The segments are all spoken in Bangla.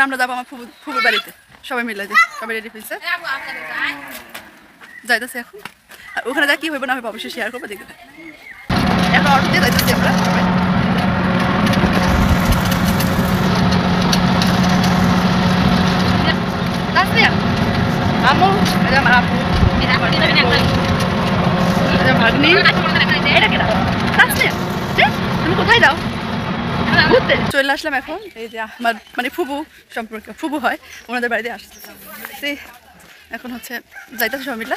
এখন আমরা যাবো আমার ফুপুর বাড়িতে সবাই মিলে যে সবাই রেডি হয়েছে যাইতেছি এখন আর ওখানে যা কি হইব না হইব অবশ্যই শেয়ার করবো দেখতে এখন অটো দিয়ে যাইতেছি আমরা সবাই তুমি কোথায় যাও ঘুরতে চলে আসলাম এখন এই যে আমার মানে ফুবু সম্পর্কে ফুবু হয় ওনাদের বাড়িতে আসছে এখন হচ্ছে যাইতেছে সবাই মিলে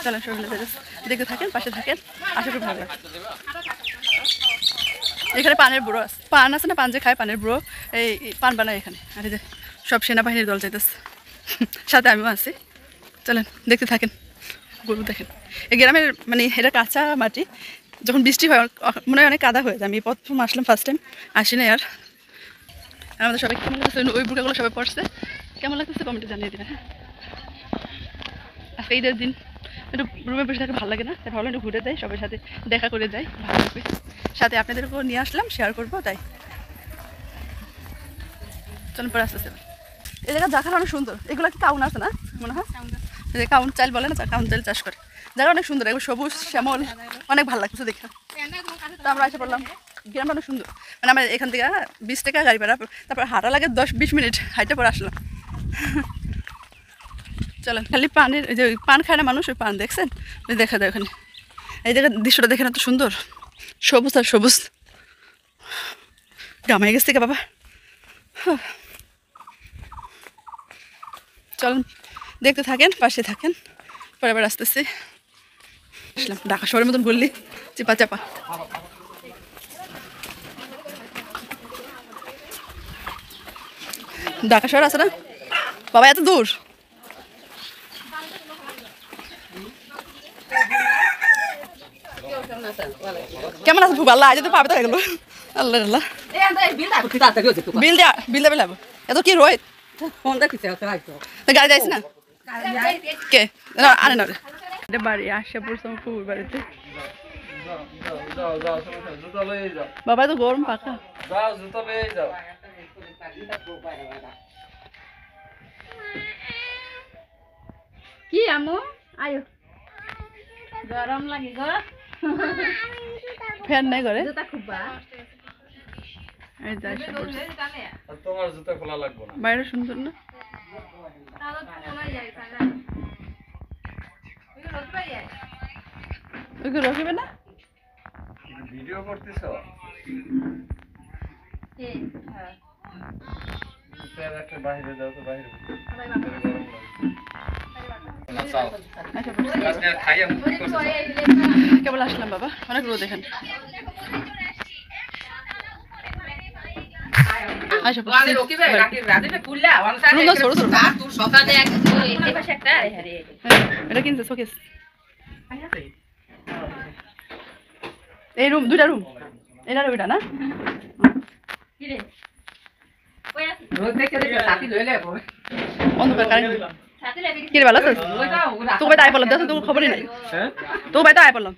চলেন সবাই মিলে দেখতে থাকেন পাশে থাকেন আশা করি ভালো লাগে এখানে পানের বুড়ো আছে পান আছে না পান যে খায় পানের বুড়ো এই পান বানায় এখানে আর এই যে সব সেনাবাহিনীর দল যাইতেছে সাথে আমিও আছি চলেন দেখতে থাকেন গরু দেখেন এই গ্রামের মানে এটা কাঁচা মাটি যখন বৃষ্টি হয় মনে হয় অনেক কাদা হয়ে যায় আমি প্রথম আসলাম ফার্স্ট টাইম আসি না আর আমাদের সবাই কেমন লাগতেছে ওই বুড়াগুলো সবাই পড়ছে কেমন লাগতেছে কমেন্টে জানিয়ে দেবেন হ্যাঁ আজকে ঈদের দিন একটু রুমে বসে থাকতে ভালো লাগে না তাই ভালো একটু ঘুরে যাই সবার সাথে দেখা করে যাই ভালো লাগবে সাথে আপনাদেরকেও নিয়ে আসলাম শেয়ার করবো তাই চলুন পরে আসতেছে এই জায়গা জায়গাটা অনেক সুন্দর এগুলো কি কাউন আছে না মনে হয় যে কাউন চাল বলে না কাউন চাল চাষ করে জায়গা অনেক সুন্দর এগুলো সবুজ শ্যামল অনেক ভালো লাগছে দেখে তো আমরা এসে পড়লাম গ্রামটা অনেক সুন্দর মানে আমরা এখান থেকে 20 টাকা গাড়ি ভাড়া তারপর হাঁটা লাগে 10-20 মিনিট হাইটে পরে আসলাম চলেন খালি পানের যে পান খায় না মানুষ ওই পান দেখছেন ওই দেখা যায় ওখানে এই জায়গার দৃশ্যটা দেখেন এত সুন্দর সবুজ আর সবুজ গামাই গেছে বাবা চলুন দেখতে থাকেন পাশে থাকেন পরে আবার আসতেছি আসলাম ঢাকা শহরের মতন বললি চিপা চাপা ঢাকা শহর আছে না বাবা এত দূর কেমন আছে খুব আল্লাহ আজ তো পাবে তো গেল আল্লাহ আল্লাহ বিল দেবে লাগবে এত কি রোহিত গাড়ি যাইস না কে আরে না এটা বাড়ি আসে পড়ছে আমার ফুপুর বাড়িতে বাবা তো গরম পাকা কি আমো আয়ো গরম লাগে গো ফ্যান নাই করে জুতা খুববা এই যাই তোমার জুতা খোলা লাগবে না বাইরে সুন্দর না ওইগুলো রকিবে না ভিডিও করতেছ স্যার একটা বাইরে যাও তো বাইরে কেবল আসলাম বাবা অনেক রোদ দেখেন এটা কিনছে শোকেস এই রুম দুইটা রুম এটা ওইটা না অন্ধকার কারেন্ট কি রে ভালো আছিস তো ভাই আয় পড়লাম দেখো তোর খবরই নাই তো ভাই তো আয় পড়লাম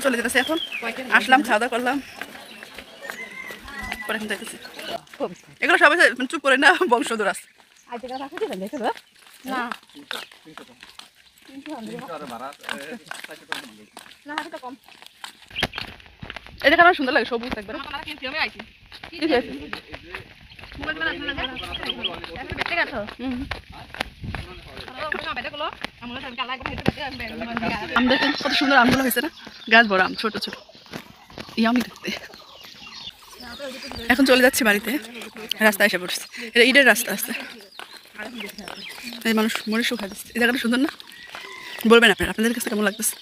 চলে যেতেছে এখন আসলাম খাওয়া দাওয়া করলাম পরে এখন যাইতেছি এগুলো সবাই চুপ করে না বংশধর আছে এটা আমার সুন্দর লাগে সবুজ একবার আম দেখেন কত সুন্দর আমগুলো হয়েছে না গাছ বড় আম ছোট ছোট ইয়ামি দেখতে এখন চলে যাচ্ছি বাড়িতে রাস্তায় এসে পড়ছে এটা ঈদের রাস্তা আছে এই মানুষ মরে শুকা দিচ্ছে এই জায়গাটা সুন্দর না বলবেন আপনাদের কাছে কেমন লাগতেছে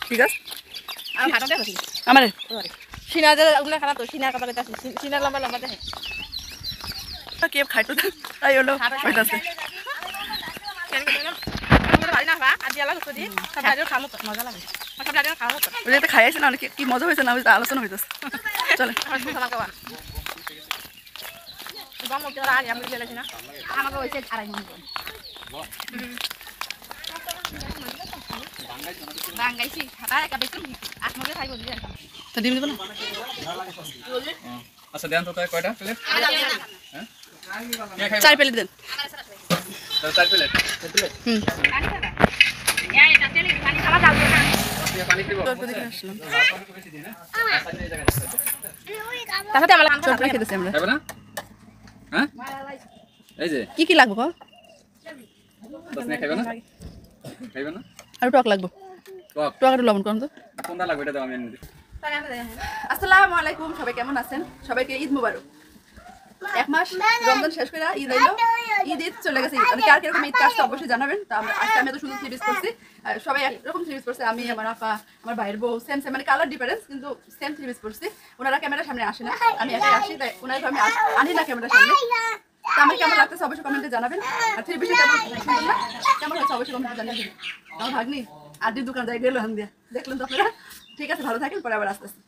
ঠিক আছে আমার সিনা খারাপ তো সিনা কথা সিনা লম্বা লম্বা দেখে কে খাইতো তাই হলো হইতাছে ওটা খাইছে না অনেক কি মজা হয়েছে না আলোচনা হইতেছে চলে তো ডিম দিব না আচ্ছা দেন তো তাই কয়টা প্লেট? হ্যাঁ 4 প্লেট দেন তাহলে 4 প্লেট। হুম পানি দিব। তারপর দেখে আসলাম তাহলে আমরা চট করে খেতেছি আমরা খাবে না? হ্যাঁ এই যে কি কি লাগবে কো দশ মিনিট খাইবে না? খাইবে না? আর টক লাগবে টক টক আর লবণ করুন তো কোনটা লাগবে এটা দাও আমি এনে দিই। আসসালামু আলাইকুম সবাই কেমন আছেন সবাইকে ঈদ মুবারক এক মাস রমজান শেষ করে ঈদ এলো ঈদ চলে গেছে কার কিরকম ঈদ কাজটা অবশ্যই জানাবেন তো আজকে আমি তো শুধু সিরিজ করছি সবাই একরকম সিরিজ করছে আমি আমার আপা আমার ভাইয়ের বউ সেম সেম মানে কালার ডিফারেন্স কিন্তু সেম সিরিজ করছি ওনারা ক্যামেরার সামনে আসে না আমি একাই আসি তাই ওনারা আমি আনি না ক্যামেরার সামনে তো আমার কেমন লাগতেছে অবশ্যই কমেন্টে জানাবেন আর থ্রি পিসে কেমন সুন্দর না কেমন হয়েছে অবশ্যই কমেন্টে জানিয়ে দিন আমার ভাগ্নি আদির দোকান যাই গেল হান দিয়া দেখলেন তো আপনারা ঠিক আছে ভালো থাকেন পরে আবার আসতেছি